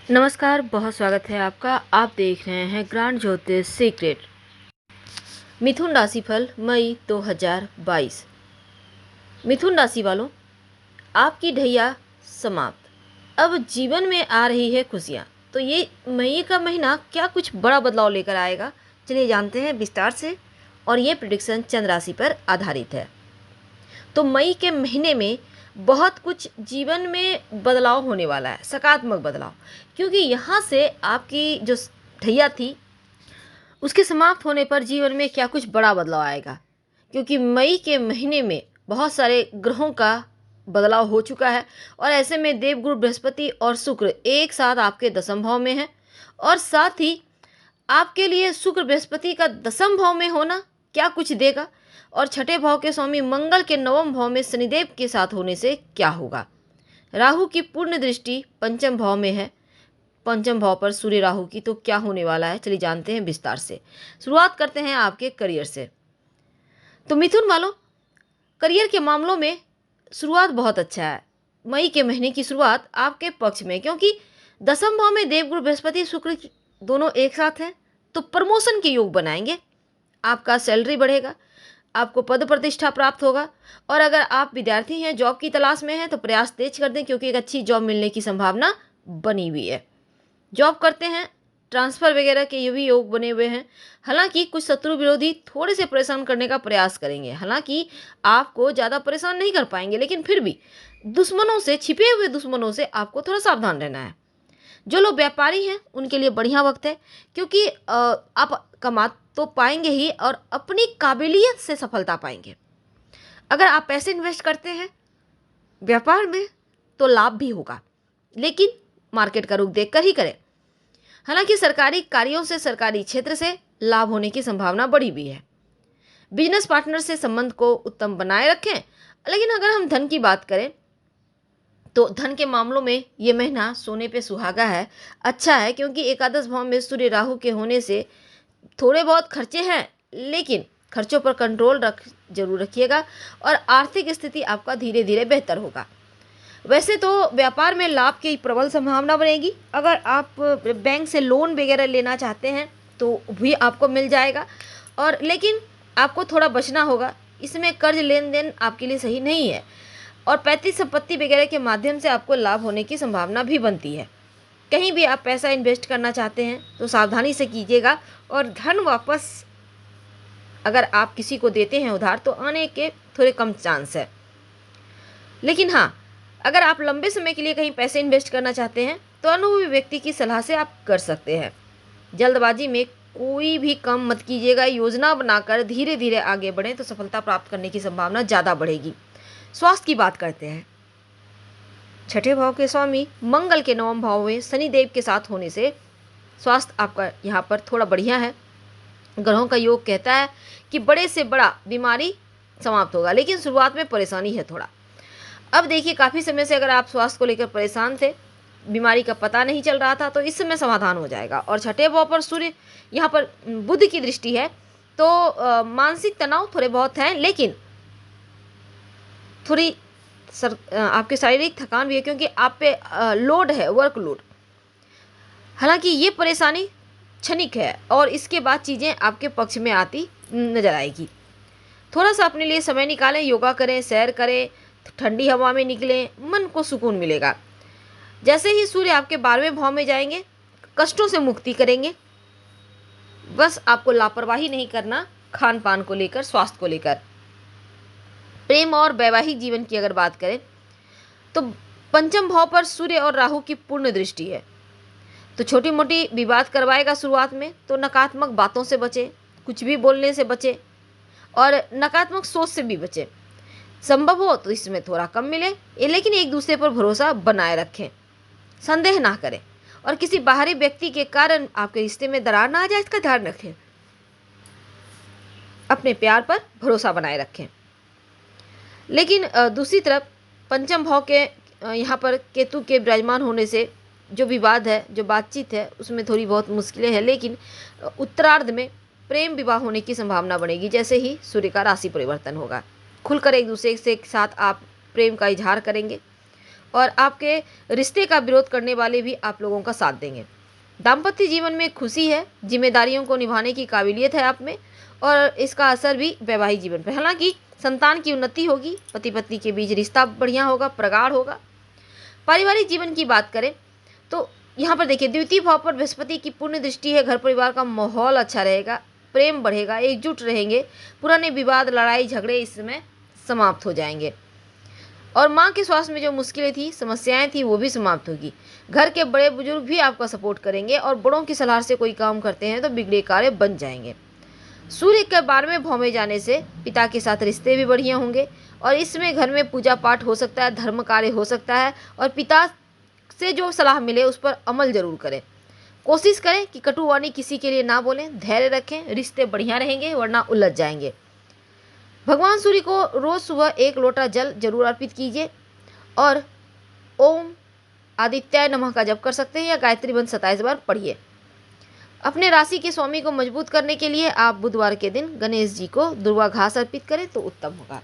नमस्कार, बहुत स्वागत है आपका। आप देख रहे हैं ग्रांड ज्योतिष सीक्रेट। मिथुन राशिफल मई 2022। मिथुन राशि वालों, आपकी ढैया समाप्त। अब जीवन में आ रही है खुशियाँ। तो ये मई का महीना क्या कुछ बड़ा बदलाव लेकर आएगा, चलिए जानते हैं विस्तार से। और ये प्रेडिक्शन चंद्र राशि पर आधारित है। तो मई के महीने में बहुत कुछ जीवन में बदलाव होने वाला है, सकारात्मक बदलाव। क्योंकि यहाँ से आपकी जो ढैया थी उसके समाप्त होने पर जीवन में क्या कुछ बड़ा बदलाव आएगा। क्योंकि मई के महीने में बहुत सारे ग्रहों का बदलाव हो चुका है और ऐसे में देवगुरु बृहस्पति और शुक्र एक साथ आपके दसम भाव में हैं। और साथ ही आपके लिए शुक्र बृहस्पति का दसम भाव में होना क्या कुछ देगा, और छठे भाव के स्वामी मंगल के नवम भाव में शनिदेव के साथ होने से क्या होगा। राहु की पूर्ण दृष्टि पंचम भाव में है, पंचम भाव पर सूर्य राहु की, तो क्या होने वाला है चलिए जानते हैं विस्तार से। शुरुआत करते हैं आपके करियर से। तो मिथुन वालों, करियर के मामलों में शुरुआत बहुत अच्छा है। मई के महीने की शुरुआत आपके पक्ष में, क्योंकि दसम भाव में देवगुरु बृहस्पति शुक्र दोनों एक साथ हैं, तो प्रमोशन के योग बनाएंगे। आपका सैलरी बढ़ेगा, आपको पद प्रतिष्ठा प्राप्त होगा। और अगर आप विद्यार्थी हैं, जॉब की तलाश में हैं, तो प्रयास तेज कर दें, क्योंकि एक अच्छी जॉब मिलने की संभावना बनी हुई है। जॉब करते हैं, ट्रांसफ़र वगैरह के ये भी योग बने हुए हैं। हालांकि कुछ शत्रु विरोधी थोड़े से परेशान करने का प्रयास करेंगे। हालांकि आपको ज़्यादा परेशान नहीं कर पाएंगे, लेकिन फिर भी दुश्मनों से, छिपे हुए दुश्मनों से आपको थोड़ा सावधान रहना है। जो लोग व्यापारी हैं उनके लिए बढ़िया वक्त है, क्योंकि आप कमा तो पाएंगे ही और अपनी काबिलियत से सफलता पाएंगे। अगर आप पैसे इन्वेस्ट करते हैं व्यापार में तो लाभ भी होगा, लेकिन मार्केट का रुख देखकर ही करें। हालांकि सरकारी कार्यों से, सरकारी क्षेत्र से लाभ होने की संभावना बढ़ी हुई है। बिजनेस पार्टनर से संबंध को उत्तम बनाए रखें। लेकिन अगर हम धन की बात करें तो धन के मामलों में ये महीना सोने पे सुहागा है, अच्छा है। क्योंकि एकादश भाव में सूर्य राहु के होने से थोड़े बहुत खर्चे हैं, लेकिन खर्चों पर कंट्रोल जरूर रखिएगा और आर्थिक स्थिति आपका धीरे धीरे बेहतर होगा। वैसे तो व्यापार में लाभ की प्रबल संभावना बनेगी। अगर आप बैंक से लोन वगैरह लेना चाहते हैं तो भी आपको मिल जाएगा, और लेकिन आपको थोड़ा बचना होगा। इसमें कर्ज लेन देन आपके लिए सही नहीं है, और पैतृक संपत्ति वगैरह के माध्यम से आपको लाभ होने की संभावना भी बनती है। कहीं भी आप पैसा इन्वेस्ट करना चाहते हैं तो सावधानी से कीजिएगा, और धन वापस अगर आप किसी को देते हैं उधार तो आने के थोड़े कम चांस है। लेकिन हाँ, अगर आप लंबे समय के लिए कहीं पैसे इन्वेस्ट करना चाहते हैं तो अनुभवी व्यक्ति की सलाह से आप कर सकते हैं। जल्दबाजी में कोई भी काम मत कीजिएगा, योजना बनाकर धीरे धीरे आगे बढ़ें तो सफलता प्राप्त करने की संभावना ज़्यादा बढ़ेगी। स्वास्थ्य की बात करते हैं। छठे भाव के स्वामी मंगल के नवम भाव में शनिदेव के साथ होने से स्वास्थ्य आपका यहाँ पर थोड़ा बढ़िया है। ग्रहों का योग कहता है कि बड़े से बड़ा बीमारी समाप्त होगा, लेकिन शुरुआत में परेशानी है थोड़ा। अब देखिए, काफ़ी समय से अगर आप स्वास्थ्य को लेकर परेशान थे, बीमारी का पता नहीं चल रहा था, तो इस समय समाधान हो जाएगा। और छठे भाव पर सूर्य, यहाँ पर बुध की दृष्टि है, तो मानसिक तनाव थोड़े बहुत हैं, लेकिन थोड़ी आपके शारीरिक थकान भी है, क्योंकि आप पे लोड है, वर्कलोड। हालांकि ये परेशानी क्षणिक है और इसके बाद चीज़ें आपके पक्ष में आती नजर आएगी। थोड़ा सा अपने लिए समय निकालें, योगा करें, सैर करें, ठंडी हवा में निकलें, मन को सुकून मिलेगा। जैसे ही सूर्य आपके 12वें भाव में जाएंगे, कष्टों से मुक्ति करेंगे। बस आपको लापरवाही नहीं करना खान पान को लेकर, स्वास्थ्य को लेकर। प्रेम और वैवाहिक जीवन की अगर बात करें तो पंचम भाव पर सूर्य और राहु की पूर्ण दृष्टि है, तो छोटी मोटी विवाद करवाएगा शुरुआत में। तो नकारात्मक बातों से बचें, कुछ भी बोलने से बचें और नकारात्मक सोच से भी बचें। संभव हो तो इसमें थोड़ा कम मिले, लेकिन एक दूसरे पर भरोसा बनाए रखें, संदेह ना करें, और किसी बाहरी व्यक्ति के कारण आपके रिश्ते में दरार ना आ जाए इसका ध्यान रखें। अपने प्यार पर भरोसा बनाए रखें। लेकिन दूसरी तरफ पंचम भाव के यहाँ पर केतु के विराजमान होने से जो विवाद है, जो बातचीत है, उसमें थोड़ी बहुत मुश्किलें हैं, लेकिन उत्तरार्ध में प्रेम विवाह होने की संभावना बनेगी। जैसे ही सूर्य का राशि परिवर्तन होगा, खुलकर एक दूसरे से एक साथ आप प्रेम का इजहार करेंगे और आपके रिश्ते का विरोध करने वाले भी आप लोगों का साथ देंगे। दाम्पत्य जीवन में खुशी है, जिम्मेदारियों को निभाने की काबिलियत है आप में और इसका असर भी वैवाहिक जीवन पर। हालांकि संतान की उन्नति होगी, पति पत्नी के बीच रिश्ता बढ़िया होगा, प्रगाढ़ होगा। पारिवारिक जीवन की बात करें तो यहाँ पर देखिए द्वितीय भाव पर बृहस्पति की पूर्ण दृष्टि है। घर परिवार का माहौल अच्छा रहेगा, प्रेम बढ़ेगा, एकजुट रहेंगे, पुराने विवाद, लड़ाई झगड़े इस समय समाप्त हो जाएंगे और माँ के स्वास्थ्य में जो मुश्किलें थी, समस्याएं थी, वो भी समाप्त होगी। घर के बड़े बुजुर्ग भी आपका सपोर्ट करेंगे और बड़ों की सलाह से कोई काम करते हैं तो बिगड़े कार्य बन जाएंगे। सूर्य के 12वें भाव में जाने से पिता के साथ रिश्ते भी बढ़िया होंगे और इसमें घर में पूजा पाठ हो सकता है, धर्म कार्य हो सकता है और पिता से जो सलाह मिले उस पर अमल जरूर करें। कोशिश करें कि कटु वाणी किसी के लिए ना बोलें, धैर्य रखें, रिश्ते बढ़िया रहेंगे वरना उलझ जाएंगे। भगवान सूर्य को रोज सुबह 1 लोटा जल जरूर अर्पित कीजिए और ओम आदित्याय नमः का जप कर सकते हैं या गायत्री मंत्र 27 बार पढ़िए। अपने राशि के स्वामी को मजबूत करने के लिए आप बुधवार के दिन गणेश जी को दुर्वा घास अर्पित करें तो उत्तम होगा।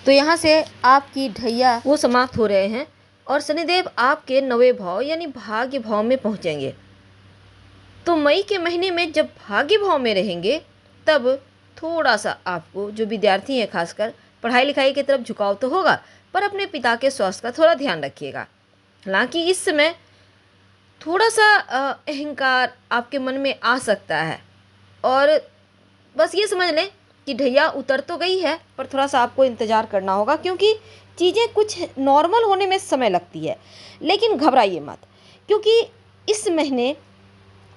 तो यहाँ से आपकी ढैया वो समाप्त हो रहे हैं और शनिदेव आपके 9वें भाव यानी भाग्य भाव में पहुँचेंगे। तो मई के महीने में जब भाग्य भाव में रहेंगे तब थोड़ा सा आपको जो विद्यार्थी हैं खासकर पढ़ाई लिखाई की तरफ झुकाव तो होगा, पर अपने पिता के स्वास्थ्य का थोड़ा ध्यान रखिएगा। हालांकि इस समय थोड़ा सा अहंकार आपके मन में आ सकता है और बस ये समझ लें कि ढैया उतर तो गई है पर थोड़ा सा आपको इंतज़ार करना होगा क्योंकि चीज़ें कुछ नॉर्मल होने में समय लगती है। लेकिन घबराइए मत, क्योंकि इस महीने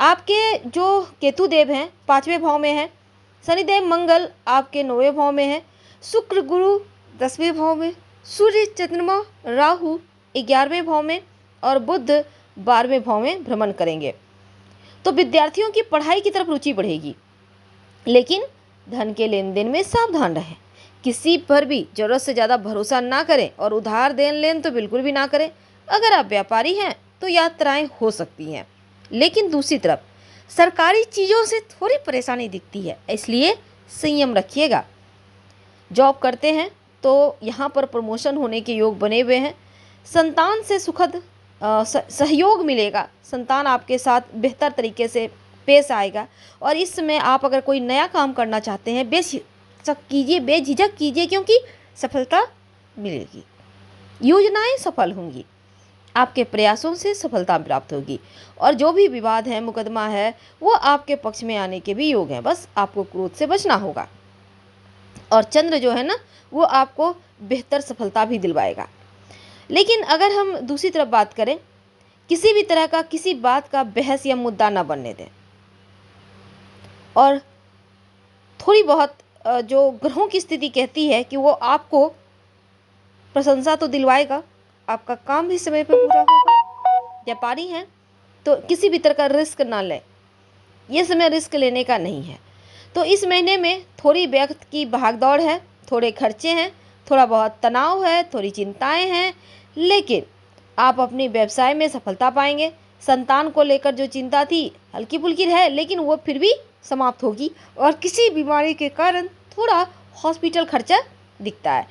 आपके जो केतु देव हैं 5वें भाव में हैं, शनिदेव मंगल आपके 9वें भाव में है, शुक्र गुरु 10वें भाव में, सूर्य चंद्रमा राहु 11वें भाव में और बुध 12वें भाव में भ्रमण करेंगे। तो विद्यार्थियों की पढ़ाई की तरफ रुचि बढ़ेगी, लेकिन धन के लेन देन में सावधान रहें। किसी पर भी जरूरत से ज़्यादा भरोसा ना करें और उधार देन लेन तो बिल्कुल भी ना करें। अगर आप व्यापारी हैं तो यात्राएं हो सकती हैं, लेकिन दूसरी तरफ सरकारी चीज़ों से थोड़ी परेशानी दिखती है, इसलिए संयम रखिएगा। जॉब करते हैं तो यहाँ पर प्रमोशन होने के योग बने हुए हैं। संतान से सुखद सहयोग मिलेगा, संतान आपके साथ बेहतर तरीके से पेश आएगा और इस समय आप अगर कोई नया काम करना चाहते हैं बेझिझक कीजिए क्योंकि सफलता मिलेगी, योजनाएं सफल होंगी, आपके प्रयासों से सफलता प्राप्त होगी और जो भी विवाद है, मुकदमा है, वो आपके पक्ष में आने के भी योग हैं। बस आपको क्रोध से बचना होगा और चंद्र जो है ना वो आपको बेहतर सफलता भी दिलवाएगा। लेकिन अगर हम दूसरी तरफ बात करें, किसी भी तरह का किसी बात का बहस या मुद्दा ना बनने दें और थोड़ी बहुत जो ग्रहों की स्थिति कहती है कि वो आपको प्रशंसा तो दिलवाएगा, आपका काम भी समय पर पूरा होगा। व्यापारी हैं तो किसी भी तरह का रिस्क ना लें, ये समय रिस्क लेने का नहीं है। तो इस महीने में थोड़ी व्यक्त की भागदौड़ है, थोड़े खर्चे हैं, थोड़ा बहुत तनाव है, थोड़ी चिंताएं हैं, लेकिन आप अपने व्यवसाय में सफलता पाएंगे। संतान को लेकर जो चिंता थी हल्की फुल्की है, लेकिन वो फिर भी समाप्त होगी और किसी बीमारी के कारण थोड़ा हॉस्पिटल खर्चा दिखता है।